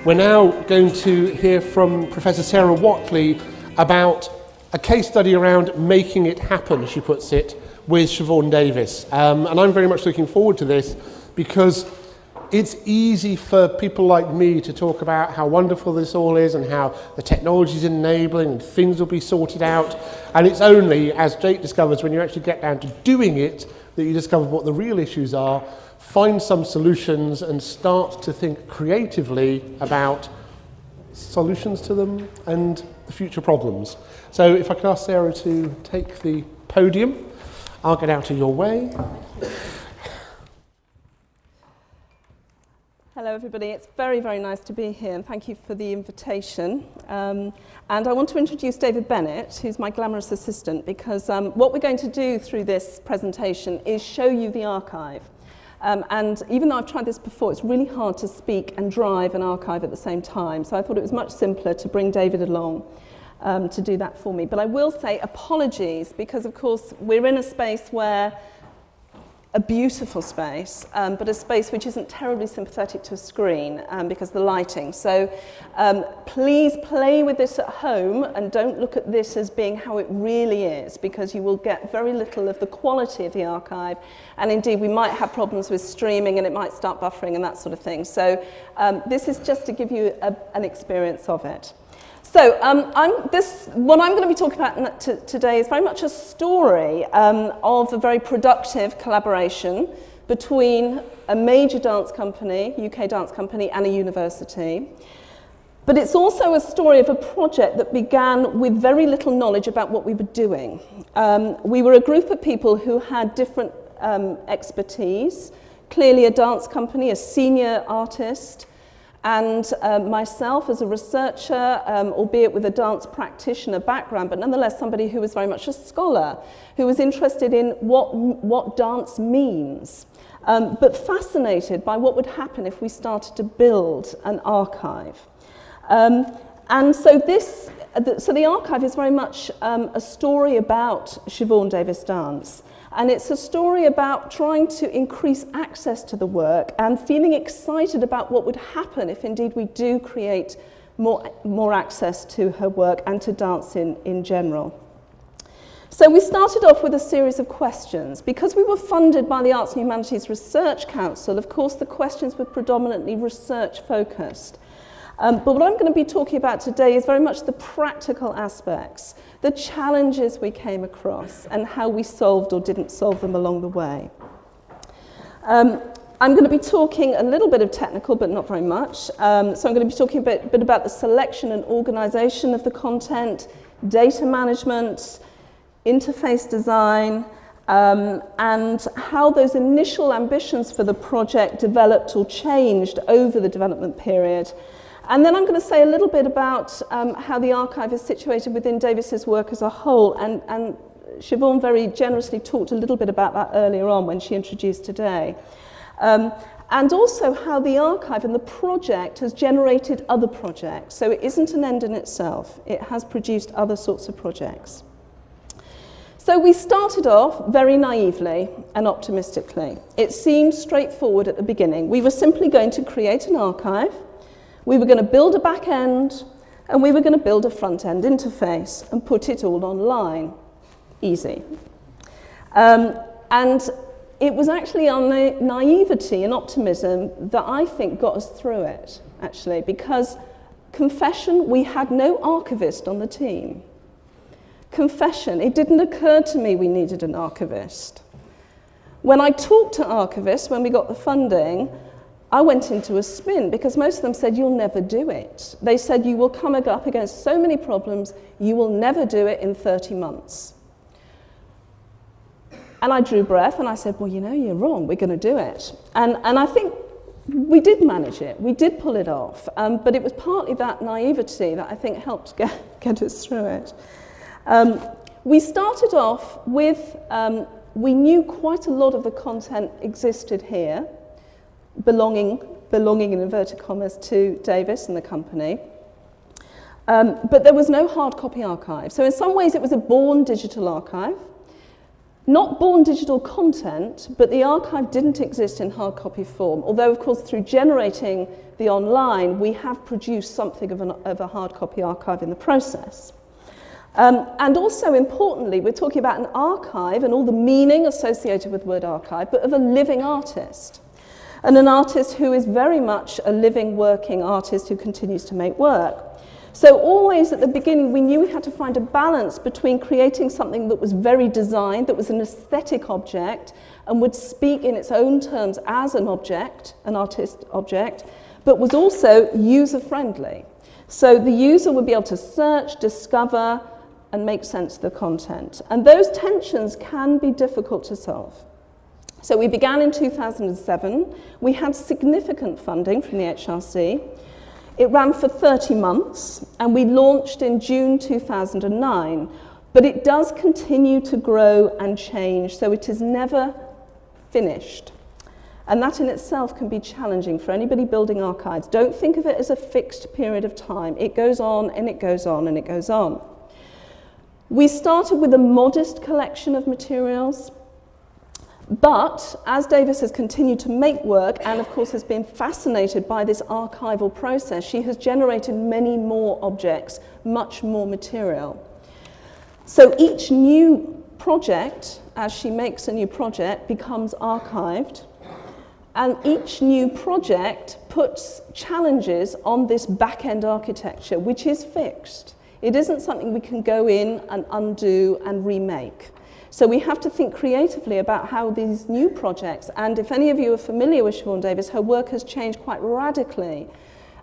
We're now going to hear from Professor Sarah Whatley about a case study around making it happen, as she puts it, with Siobhan Davies. And I'm very much looking forward to this because it's easy for people like me to talk about how wonderful this all is and how the technology is enabling and things will be sorted out. And it's only, as Jake discovers, when you actually get down to doing it, that you discover what the real issues are, find some solutions and start to think creatively about solutions to them and the future problems. So if I could ask Sarah to take the podium, I'll get out of your way. Hello everybody, it's very, very nice to be here and thank you for the invitation. And I want to introduce David Bennett, who's my glamorous assistant, because what we're going to do through this presentation is show you the archive. And even though I've tried this before, it's really hard to speak and drive an archive at the same time. So I thought it was much simpler to bring David along to do that for me. But I will say apologies, because of course we're in a space where a beautiful space, but a space which isn't terribly sympathetic to a screen because of the lighting. So please play with this at home and don't look at this as being how it really is, because you will get very little of the quality of the archive. And indeed, we might have problems with streaming and it might start buffering and that sort of thing. So this is just to give you an experience of it. So what I'm going to be talking about today is very much a story of a very productive collaboration between a major dance company, UK dance company, and a university. But it's also a story of a project that began with very little knowledge about what we were doing. We were a group of people who had different expertise, clearly a dance company, a senior artist, and myself as a researcher, albeit with a dance practitioner background, but nonetheless somebody who was very much a scholar, who was interested in what dance means, but fascinated by what would happen if we started to build an archive. And so the archive is very much a story about Siobhan Davies dance. And it's a story about trying to increase access to the work and feeling excited about what would happen if indeed we do create more access to her work and to dance in general. So we started off with a series of questions. Because we were funded by the Arts and Humanities Research Council, of course the questions were predominantly research focused. But what I'm going to be talking about today is very much the practical aspects, the challenges we came across and how we solved or didn't solve them along the way. I'm going to be talking a little bit of technical, but not very much. So I'm going to be talking a bit about the selection and organisation of the content, data management, interface design, and how those initial ambitions for the project developed or changed over the development period. And then I'm going to say a little bit about how the archive is situated within Davies's work as a whole, and Siobhan very generously talked a little bit about that earlier on when she introduced today. And also how the archive and the project has generated other projects. So it isn't an end in itself, it has produced other sorts of projects. So we started off very naively and optimistically. It seemed straightforward at the beginning. We were simply going to create an archive. We were going to build a back end, and we were going to build a front end interface and put it all online. Easy. And it was actually our naivety and optimism that I think got us through it, actually, because, confession, we had no archivist on the team. Confession, it didn't occur to me we needed an archivist. When I talked to archivists, when we got the funding, I went into a spin because most of them said, you'll never do it. They said, you will come up against so many problems, you will never do it in 30 months. And I drew breath and I said, well, you know, you're wrong, we're going to do it. And I think we did manage it, we did pull it off, but it was partly that naivety that I think helped get us through it. We started off with, we knew quite a lot of the content existed here, belonging in inverted commas to Davies and the company. But there was no hard copy archive. So in some ways it was a born digital archive. Not born digital content, but the archive didn't exist in hard copy form, although of course through generating the online we have produced something of a hard copy archive in the process. And also importantly, we're talking about an archive and all the meaning associated with the word archive, but of a living artist. And an artist who is very much a living, working artist who continues to make work. So always at the beginning we knew we had to find a balance between creating something that was very designed, that was an aesthetic object, and would speak in its own terms as an object, an artist object, but was also user-friendly. So the user would be able to search, discover, and make sense of the content. And those tensions can be difficult to solve. So we began in 2007. We had significant funding from the HRC. It ran for 30 months, and we launched in June 2009. But it does continue to grow and change, so it is never finished. And that in itself can be challenging for anybody building archives. Don't think of it as a fixed period of time. It goes on, and it goes on, and it goes on. We started with a modest collection of materials, but as Davis has continued to make work and of course has been fascinated by this archival process, she has generated many more objects, much more material. So each new project, as she makes a new project, becomes archived, and each new project puts challenges on this back-end architecture, which is fixed. It isn't something we can go in and undo and remake. So we have to think creatively about how these new projects, and if any of you are familiar with Siobhan Davies, her work has changed quite radically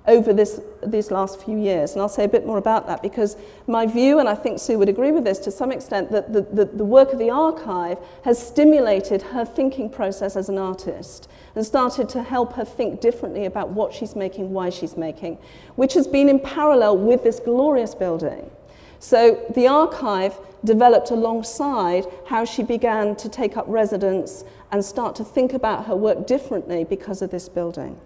over these last few years. And I'll say a bit more about that because my view, and I think Sue would agree with this to some extent, that the work of the archive has stimulated her thinking process as an artist and started to help her think differently about what she's making, why she's making, which has been in parallel with this glorious building. So the archive developed alongside how she began to take up residence and start to think about her work differently because of this building.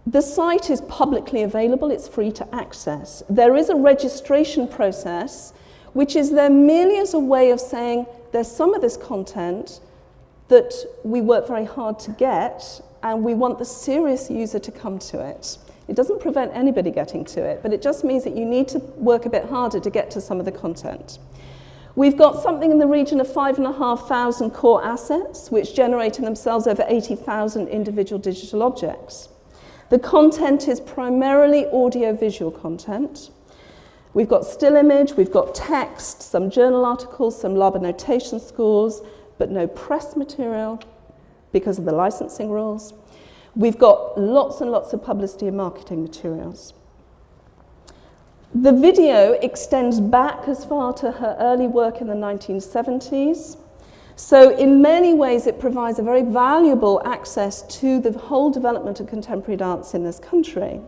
The site is publicly available, it's free to access. There is a registration process which is there merely as a way of saying there's some of this content that we work very hard to get and we want the serious user to come to it. It doesn't prevent anybody getting to it, but it just means that you need to work a bit harder to get to some of the content. We've got something in the region of 5,500 core assets, which generate in themselves over 80,000 individual digital objects. The content is primarily audio-visual content. We've got still image, we've got text, some journal articles, some lab annotation scores, but no press material because of the licensing rules. We've got lots and lots of publicity and marketing materials. The video extends back as far to her early work in the 1970s. So in many ways it provides a very valuable access to the whole development of contemporary dance in this country.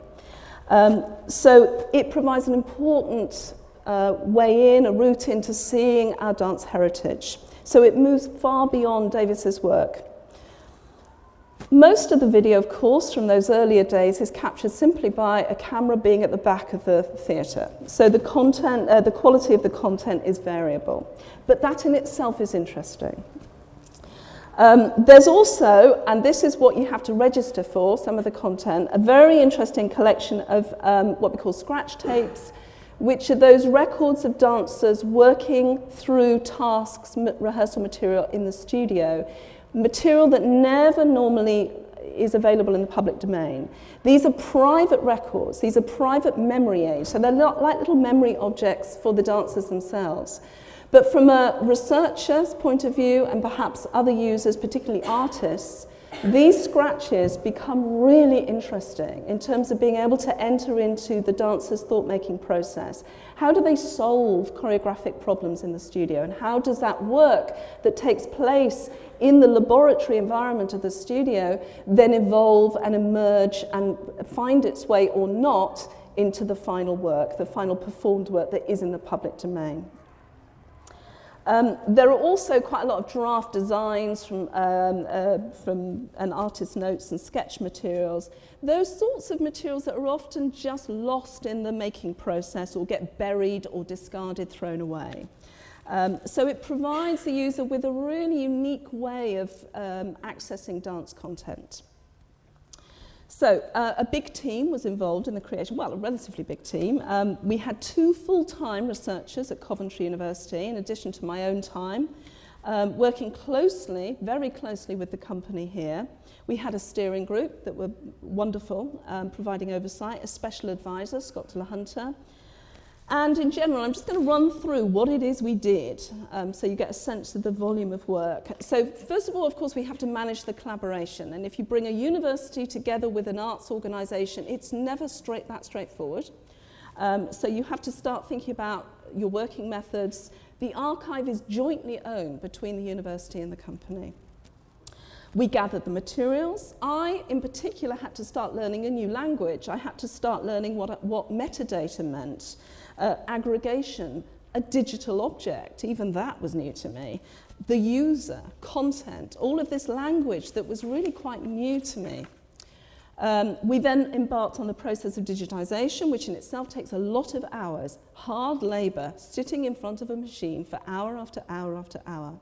So it provides an important way in, a route into seeing our dance heritage. So it moves far beyond Davis's work. Most of the video, of course, from those earlier days is captured simply by a camera being at the back of the theatre. So the content, the quality of the content is variable. But that in itself is interesting. There's also, and this is what you have to register for, some of the content, a very interesting collection of what we call scratch tapes, which are those records of dancers working through tasks, rehearsal material in the studio, material that never normally is available in the public domain. These are private records, these are private memory aids, so they're not like little memory objects for the dancers themselves. But from a researcher's point of view, and perhaps other users, particularly artists, these scratches become really interesting in terms of being able to enter into the dancer's thought-making process. How do they solve choreographic problems in the studio? And how does that work that takes place in the laboratory environment of the studio then evolve and emerge and find its way or not into the final work, the final performed work that is in the public domain? There are also quite a lot of draft designs from an artist's notes and sketch materials. Those sorts of materials that are often just lost in the making process or get buried or discarded, thrown away. So it provides the user with a really unique way of accessing dance content. So a big team was involved in the creation, well, a relatively big team. We had 2 full-time researchers at Coventry University, in addition to my own time, working closely, very closely with the company here. We had a steering group that were wonderful, providing oversight, a special advisor, Scott Delahunter. And in general, I'm just going to run through what it is we did, so you get a sense of the volume of work. So first of all, of course, we have to manage the collaboration. And if you bring a university together with an arts organisation, it's never that straightforward. So you have to start thinking about your working methods. The archive is jointly owned between the university and the company. We gathered the materials. I, in particular, had to start learning a new language. I had to start learning what metadata meant, aggregation, a digital object, even that was new to me, the user, content, all of this language that was really quite new to me. We then embarked on the process of digitization, which in itself takes a lot of hours, hard labor, sitting in front of a machine for hour after hour after hour.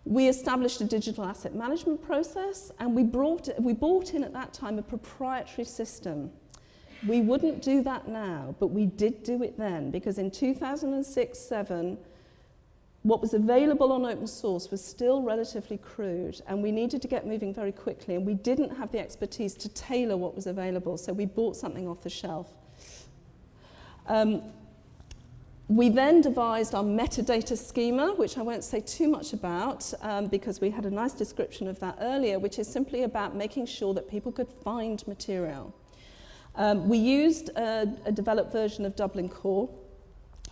We established a digital asset management process, and we brought in at that time a proprietary system. We wouldn't do that now, but we did do it then, because in 2006-07, what was available on open source was still relatively crude, and we needed to get moving very quickly, and we didn't have the expertise to tailor what was available, so we bought something off the shelf. We then devised our metadata schema, which I won't say too much about because we had a nice description of that earlier, which is simply about making sure that people could find material. We used a developed version of Dublin Core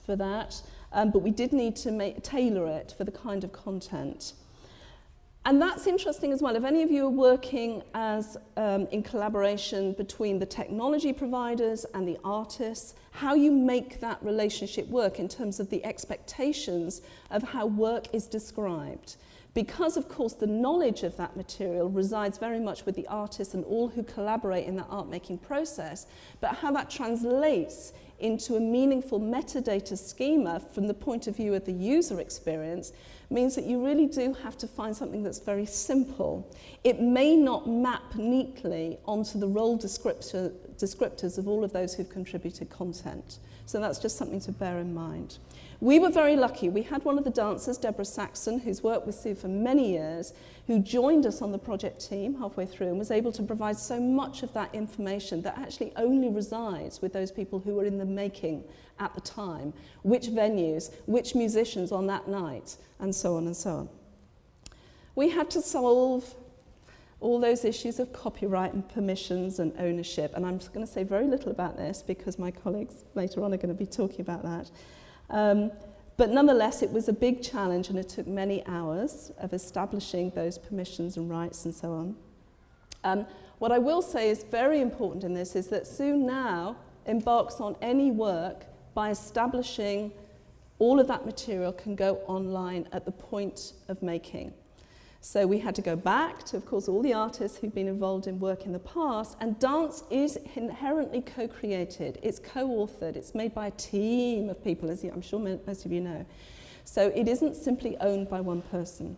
for that, but we did need to tailor it for the kind of content. And that's interesting as well. If any of you are working as in collaboration between the technology providers and the artists, how you make that relationship work in terms of the expectations of how work is described. Because, of course, the knowledge of that material resides very much with the artists and all who collaborate in that art-making process, but how that translates into a meaningful metadata schema from the point of view of the user experience means that you really do have to find something that's very simple. It may not map neatly onto the role descriptors of all of those who've contributed content. So that's just something to bear in mind. We were very lucky. We had one of the dancers, Deborah Saxon, who's worked with Sue for many years, who joined us on the project team halfway through and was able to provide so much of that information that actually only resides with those people who were in the making at the time, which venues, which musicians on that night, and so on and so on. We had to solve all those issues of copyright and permissions and ownership, and I'm just going to say very little about this because my colleagues later on are going to be talking about that. But nonetheless, it was a big challenge, and it took many hours of establishing those permissions and rights and so on. What I will say is very important in this is that Sue now embarks on any work by establishing all of that material can go online at the point of making. So we had to go back to, of course, all the artists who've been involved in work in the past, and dance is inherently co-created, it's co-authored, it's made by a team of people, as I'm sure most of you know. So it isn't simply owned by one person.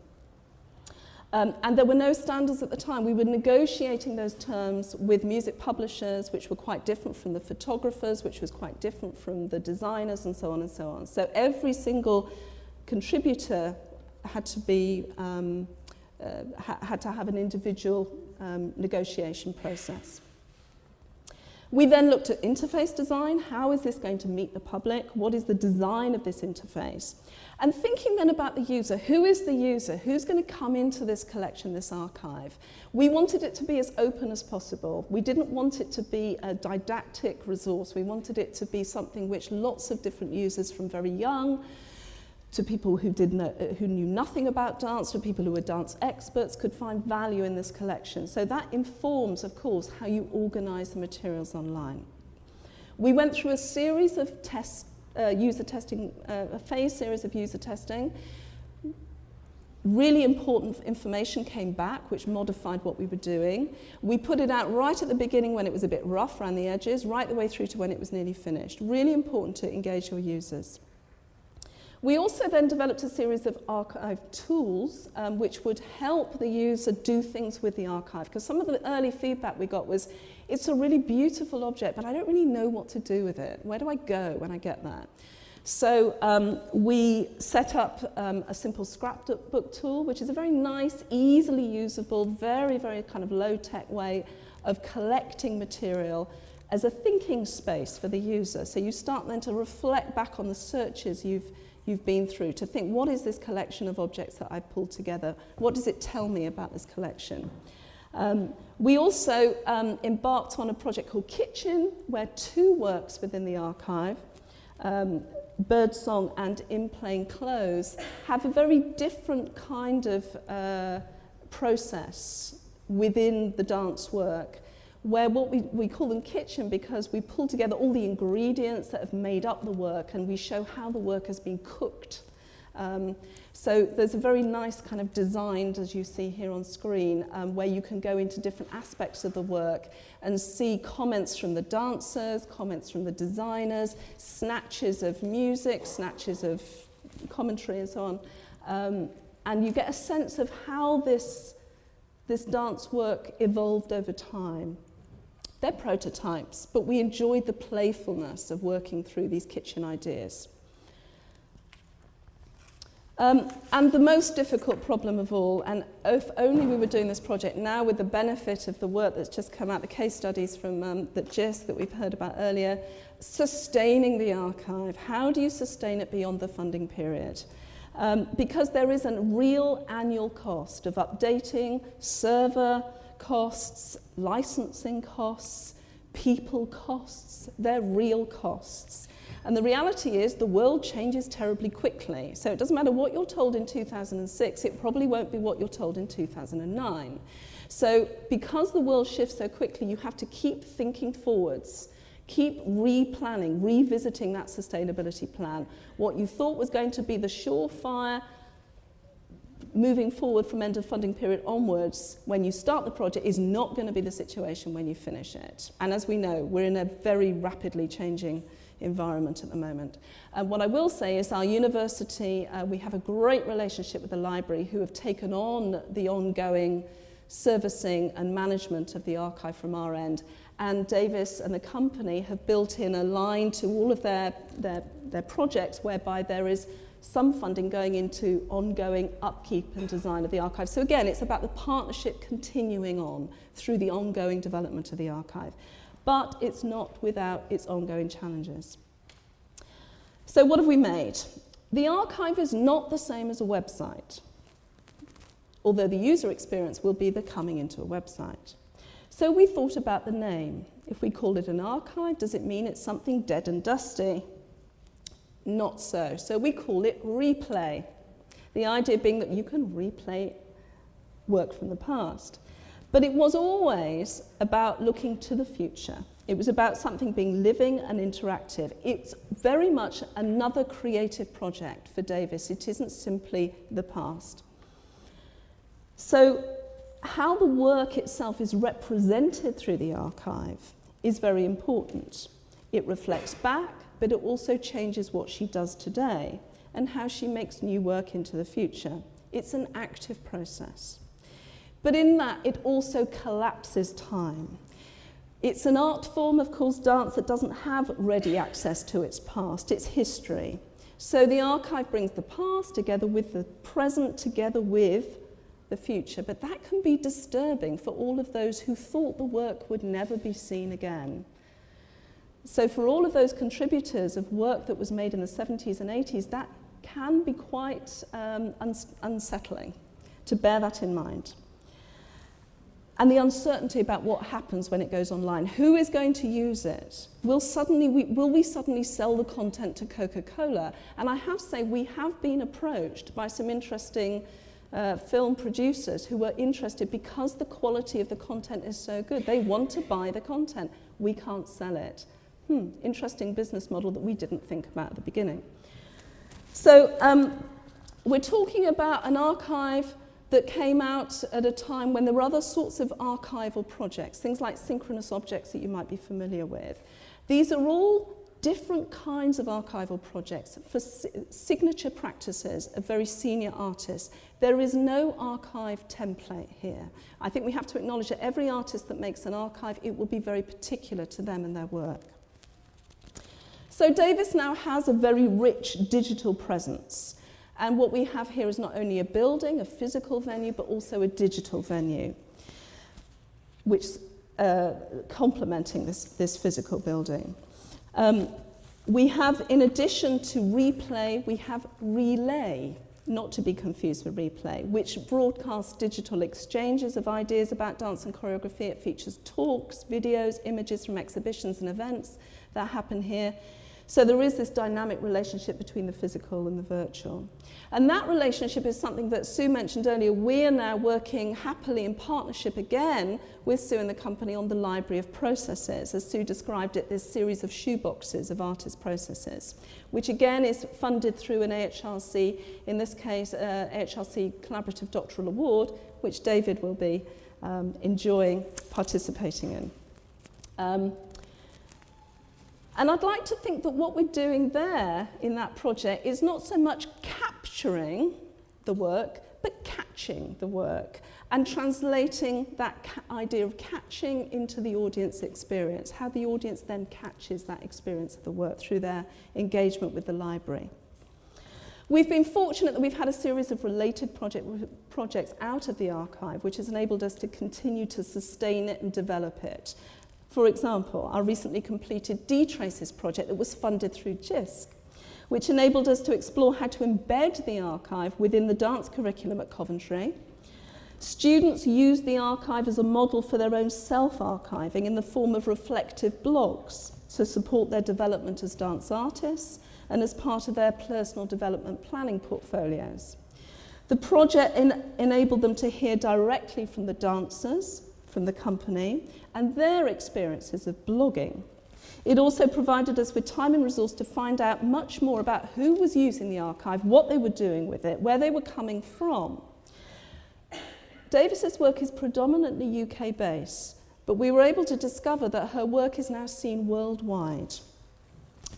And there were no standards at the time. We were negotiating those terms with music publishers, which were quite different from the photographers, which was quite different from the designers, and so on and so on. So every single contributor had to be had to have an individual negotiation process. We then looked at interface design. How is this going to meet the public? What is the design of this interface? And thinking then about the user. Who is the user? Who's going to come into this collection, this archive? We wanted it to be as open as possible. We didn't want it to be a didactic resource. We wanted it to be something which lots of different users, from very young to people who knew nothing about dance, to people who were dance experts, could find value in this collection. So that informs, of course, how you organize the materials online. We went through a series of tests, user testing, a phase series of user testing. Really important information came back, which modified what we were doing. We put it out right at the beginning when it was a bit rough around the edges, right the way through to when it was nearly finished. Really important to engage your users. We also then developed a series of archive tools which would help the user do things with the archive, because some of the early feedback we got was, it's a really beautiful object, but I don't really know what to do with it. Where do I go when I get there? So we set up a simple scrapbook tool, which is a very nice, easily usable, very, very kind of low-tech way of collecting material as a thinking space for the user. So you start then to reflect back on the searches you've been through, to think, what is this collection of objects that I've pulled together? What does it tell me about this collection? We also embarked on a project called Kitchen, where two works within the archive, Birdsong and In Plain Clothes, have a very different kind of process within the dance work, where what we call them Kitchen because we pull together all the ingredients that have made up the work and we show how the work has been cooked. So there's a very nice kind of design, as you see here on screen, where you can go into different aspects of the work and see comments from the dancers, comments from the designers, snatches of music, snatches of commentary and so on. And you get a sense of how this dance work evolved over time. They're prototypes, but we enjoyed the playfulness of working through these kitchen ideas. And the most difficult problem of all, and if only we were doing this project now with the benefit of the work that's just come out, the case studies from the GIST that we've heard about earlier, sustaining the archive. How do you sustain it beyond the funding period? Because there is a real annual cost of updating, server costs, licensing costs, people costs. They're real costs. And the reality is the world changes terribly quickly. So it doesn't matter what you're told in 2006, it probably won't be what you're told in 2009. So because the world shifts so quickly, you have to keep thinking forwards, keep replanning, revisiting that sustainability plan. What you thought was going to be the surefire moving forward from end of funding period onwards when you start the project is not going to be the situation when you finish it. And as we know, we're in a very rapidly changing environment at the moment. What I will say is our university, we have a great relationship with the library who have taken on the ongoing servicing and management of the archive from our end. And Davis and the company have built in a line to all of their projects whereby there is some funding going into ongoing upkeep and design of the archive. So again, it's about the partnership continuing on through the ongoing development of the archive. But it's not without its ongoing challenges. So what have we made? The archive is not the same as a website, although the user experience will be the coming into a website. So we thought about the name. If we call it an archive, does it mean it's something dead and dusty? Not so. So we call it RePLAY. The idea being that you can replay work from the past. But it was always about looking to the future. It was about something being living and interactive. It's very much another creative project for Davis. It isn't simply the past. So how the work itself is represented through the archive is very important. It reflects back, but it also changes what she does today and how she makes new work into the future. It's an active process. But in that, it also collapses time. It's an art form, of course, dance that doesn't have ready access to its past, its history. So the archive brings the past together with the present, together with the future. But that can be disturbing for all of those who thought the work would never be seen again. So for all of those contributors of work that was made in the 70s and 80s, that can be quite unsettling, to bear that in mind. And the uncertainty about what happens when it goes online. Who is going to use it? Will we suddenly sell the content to Coca-Cola? And I have to say, we have been approached by some interesting film producers who were interested because the quality of the content is so good. They want to buy the content. We can't sell it. Interesting business model that we didn't think about at the beginning. So we're talking about an archive that came out at a time when there were other sorts of archival projects, things like synchronous objects that you might be familiar with. These are all different kinds of archival projects for signature practices of very senior artists. There is no archive template here. I think we have to acknowledge that every artist that makes an archive, it will be very particular to them and their work. So Davis now has a very rich digital presence. And what we have here is not only a building, a physical venue, but also a digital venue, which complementing this physical building. We have, in addition to RePLAY, we have Relay, not to be confused with RePLAY, which broadcasts digital exchanges of ideas about dance and choreography. It features talks, videos, images from exhibitions and events that happen here. So there is this dynamic relationship between the physical and the virtual. And that relationship is something that Sue mentioned earlier. We are now working happily in partnership again with Sue and the company on the Library of Processes. As Sue described it, this series of shoeboxes of artist processes, which again is funded through an AHRC, in this case, AHRC Collaborative Doctoral Award, which David will be enjoying participating in. And I'd like to think that what we're doing there in that project is not so much capturing the work, but catching the work and translating that idea of catching into the audience experience, how the audience then catches that experience of the work through their engagement with the library. We've been fortunate that we've had a series of related projects out of the archive, which has enabled us to continue to sustain it and develop it. For example, our recently completed D-Traces project that was funded through JISC, which enabled us to explore how to embed the archive within the dance curriculum at Coventry. Students used the archive as a model for their own self-archiving in the form of reflective blogs to support their development as dance artists and as part of their personal development planning portfolios. The project enabled them to hear directly from the dancers, from the company, and their experiences of blogging. It also provided us with time and resource to find out much more about who was using the archive, what they were doing with it, where they were coming from. Davis's work is predominantly UK-based, but we were able to discover that her work is now seen worldwide.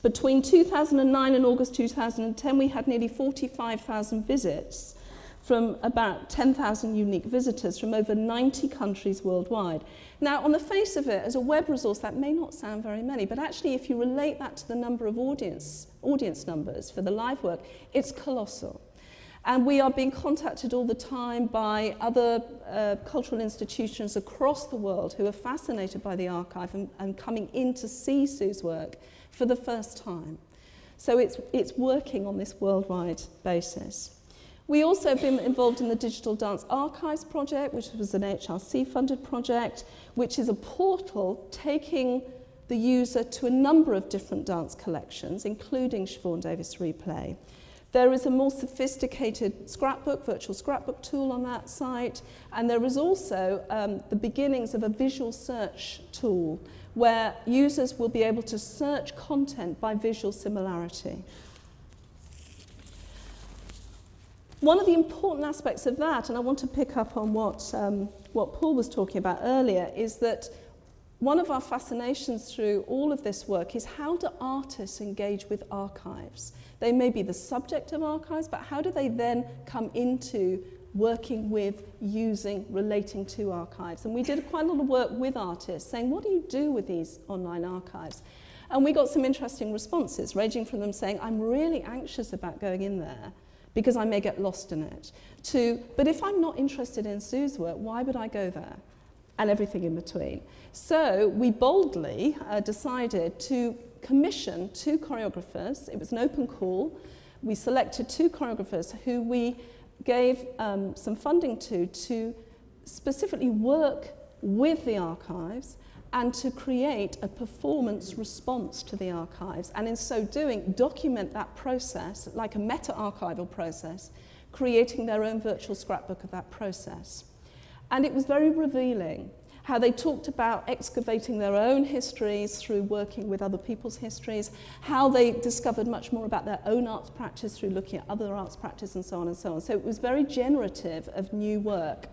Between 2009 and August 2010, we had nearly 45,000 visits from about 10,000 unique visitors from over 90 countries worldwide. Now, on the face of it, as a web resource, that may not sound very many, but actually, if you relate that to the number of audience numbers for the live work, it's colossal. And we are being contacted all the time by other cultural institutions across the world who are fascinated by the archive and coming in to see Sue's work for the first time. So it's working on this worldwide basis. We also have been involved in the Digital Dance Archives project, which was an HRC-funded project, which is a portal taking the user to a number of different dance collections, including Siobhan Davies RePLAY. There is a more sophisticated scrapbook, virtual scrapbook tool on that site, and there is also the beginnings of a visual search tool where users will be able to search content by visual similarity. One of the important aspects of that, and I want to pick up on what Paul was talking about earlier, is that one of our fascinations through all of this work is how do artists engage with archives? They may be the subject of archives, but how do they then come into working with, using, relating to archives? And we did quite a lot of work with artists saying, what do you do with these online archives? And we got some interesting responses, ranging from them saying, I'm really anxious about going in there, because I may get lost in it, to, but if I'm not interested in Sue's work, why would I go there? And everything in between. So we boldly decided to commission 2 choreographers. It was an open call. We selected 2 choreographers who we gave some funding to specifically work with the archives and to create a performance response to the archives, and in so doing, document that process like a meta-archival process, creating their own virtual scrapbook of that process. And it was very revealing how they talked about excavating their own histories through working with other people's histories, how they discovered much more about their own arts practice through looking at other arts practice, and so on and so on. So it was very generative of new work.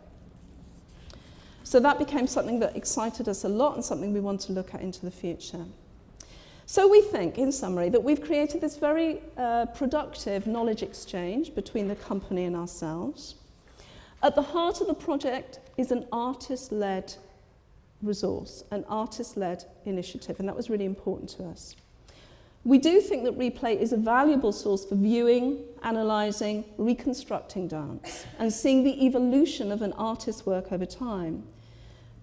So that became something that excited us a lot and something we want to look at into the future. So we think, in summary, that we've created this very productive knowledge exchange between the company and ourselves. At the heart of the project is an artist-led resource, an artist-led initiative, and that was really important to us. We do think that RePLAY is a valuable source for viewing, analysing, reconstructing dance, and seeing the evolution of an artist's work over time.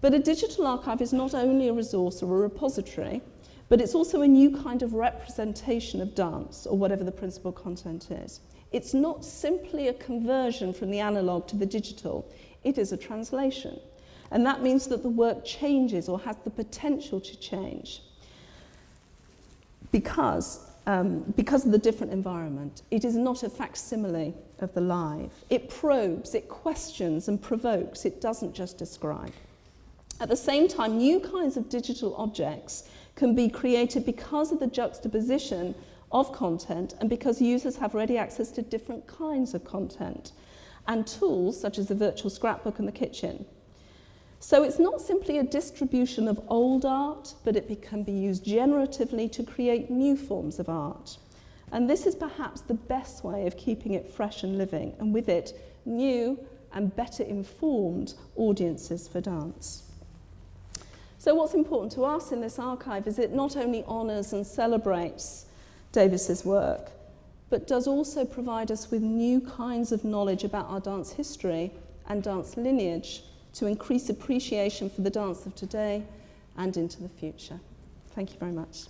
But a digital archive is not only a resource or a repository, but it's also a new kind of representation of dance, or whatever the principal content is. It's not simply a conversion from the analogue to the digital, it is a translation. And that means that the work changes or has the potential to change because of the different environment. It is not a facsimile of the live. It probes, it questions and provokes, it doesn't just describe. At the same time, new kinds of digital objects can be created because of the juxtaposition of content and because users have ready access to different kinds of content and tools such as the virtual scrapbook and the kitchen. So it's not simply a distribution of old art, but it can be used generatively to create new forms of art. And this is perhaps the best way of keeping it fresh and living, and with it, new and better informed audiences for dance. So what's important to us in this archive is it not only honours and celebrates Davies's work, but does also provide us with new kinds of knowledge about our dance history and dance lineage to increase appreciation for the dance of today and into the future. Thank you very much.